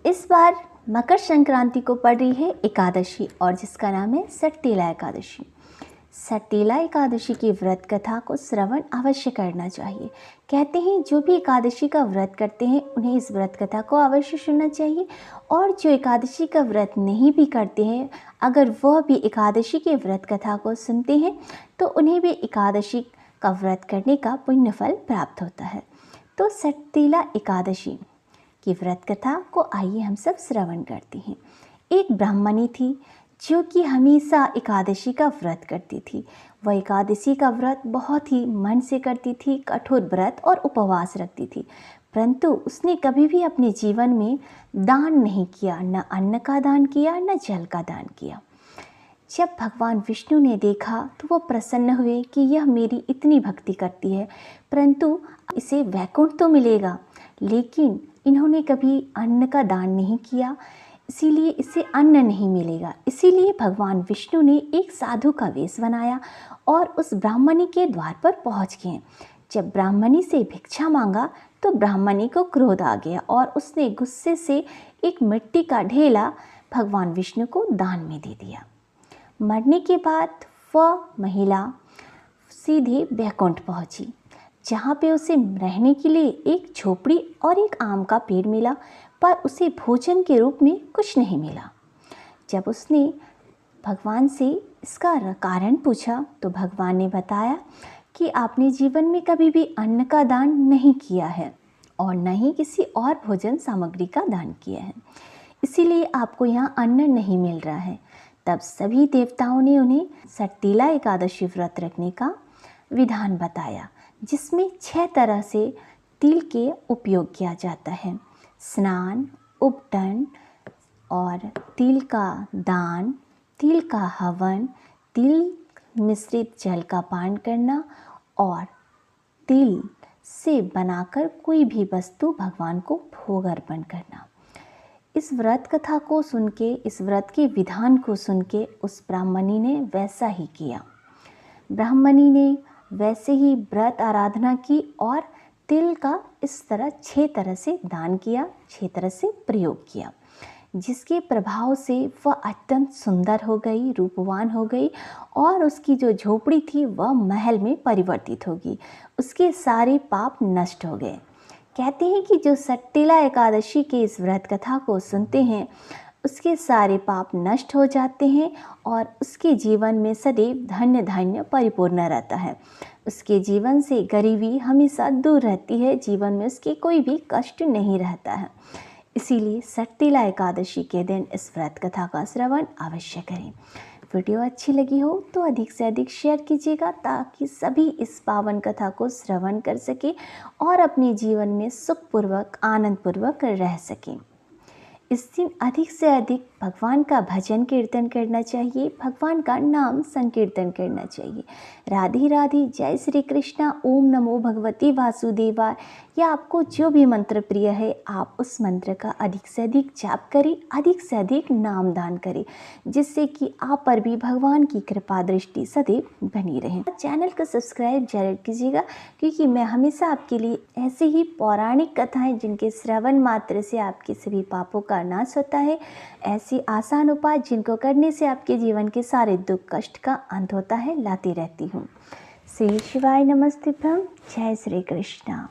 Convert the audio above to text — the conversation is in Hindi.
इस बार मकर संक्रांति को पड़ रही है एकादशी और जिसका नाम है सट्टीला एकादशी। सट्टीला एकादशी की व्रत कथा को श्रवण अवश्य करना चाहिए। कहते हैं जो भी एकादशी का व्रत करते हैं उन्हें इस व्रत कथा को अवश्य सुनना चाहिए, और जो एकादशी का व्रत नहीं भी करते हैं अगर वह भी एकादशी के व्रत कथा को सुनते हैं तो उन्हें भी एकादशी का व्रत करने का पुण्य फल प्राप्त होता है। तो सट्टीला एकादशी की व्रत कथा को आइए हम सब श्रवण करते हैं। एक ब्राह्मणी थी जो कि हमेशा एकादशी का व्रत करती थी। वह एकादशी का व्रत बहुत ही मन से करती थी, कठोर व्रत और उपवास रखती थी, परंतु उसने कभी भी अपने जीवन में दान नहीं किया, न अन्न का दान किया न जल का दान किया। जब भगवान विष्णु ने देखा तो वो प्रसन्न हुए कि यह मेरी इतनी भक्ति करती है, परंतु इसे वैकुंठ तो मिलेगा, लेकिन इन्होंने कभी अन्न का दान नहीं किया, इसीलिए इसे अन्न नहीं मिलेगा। इसीलिए भगवान विष्णु ने एक साधु का वेश बनाया और उस ब्राह्मणी के द्वार पर पहुंच गए। जब ब्राह्मणी से भिक्षा मांगा तो ब्राह्मणी को क्रोध आ गया और उसने गुस्से से एक मिट्टी का ढेला भगवान विष्णु को दान में दे दिया। मरने के बाद वह महिला सीधे वैकुंठ पहुंची, जहाँ पे उसे रहने के लिए एक झोपड़ी और एक आम का पेड़ मिला, पर उसे भोजन के रूप में कुछ नहीं मिला। जब उसने भगवान से इसका कारण पूछा तो भगवान ने बताया कि आपने जीवन में कभी भी अन्न का दान नहीं किया है और न ही किसी और भोजन सामग्री का दान किया है, इसीलिए आपको यहाँ अन्न नहीं मिल रहा है। तब सभी देवताओं ने उन्हें सट्टीला एकादशी व्रत रखने का विधान बताया, जिसमें 6 तरह से तिल के उपयोग किया जाता है। स्नान, उपटन और तिल का दान, तिल का हवन, तिल मिश्रित जल का पान करना और तिल से बनाकर कोई भी वस्तु भगवान को भोग अर्पण करना। इस व्रत कथा को सुन के, इस व्रत के विधान को सुन के उस ब्राह्मणी ने वैसा ही किया। ब्राह्मणी ने वैसे ही व्रत आराधना की और तिल का इस तरह 6 तरह से दान किया, 6 तरह से प्रयोग किया, जिसके प्रभाव से वह अत्यंत सुंदर हो गई, रूपवान हो गई और उसकी जो झोपड़ी थी वह महल में परिवर्तित हो गई। उसके सारे पाप नष्ट हो गए। कहते हैं कि जो सट्टीला एकादशी के इस व्रत कथा को सुनते हैं उसके सारे पाप नष्ट हो जाते हैं और उसके जीवन में सदैव धन्य धान्य परिपूर्ण रहता है। उसके जीवन से गरीबी हमेशा दूर रहती है, जीवन में उसके कोई भी कष्ट नहीं रहता है। इसीलिए सट्टीला एकादशी के दिन इस व्रत कथा का श्रवण अवश्य करें। वीडियो अच्छी लगी हो तो अधिक से अधिक शेयर कीजिएगा ताकि सभी इस पावन कथा को श्रवण कर सके और अपने जीवन में सुखपूर्वक आनंदपूर्वक रह सकें। इस दिन अधिक से अधिक भगवान का भजन कीर्तन करना चाहिए, भगवान का नाम संकीर्तन करना चाहिए। राधे राधे, जय श्री कृष्णा, ओम नमो भगवती वासुदेवाय। या आपको जो भी मंत्र प्रिय है आप उस मंत्र का अधिक से अधिक जाप करें, अधिक से अधिक नाम दान करें, जिससे कि आप पर भी भगवान की कृपा दृष्टि सदैव बनी रहे। चैनल को सब्सक्राइब जरूर कीजिएगा, क्योंकि मैं हमेशा आपके लिए ऐसे ही पौराणिक कथाएं जिनके श्रवण मात्र से आपके सभी पापों का नाश होता है, ऐसी आसान उपाय जिनको करने से आपके जीवन के सारे दुख कष्ट का अंत होता है, लाती रहती हूँ। श्री शिवाय नमस्ते। जय श्री कृष्णा।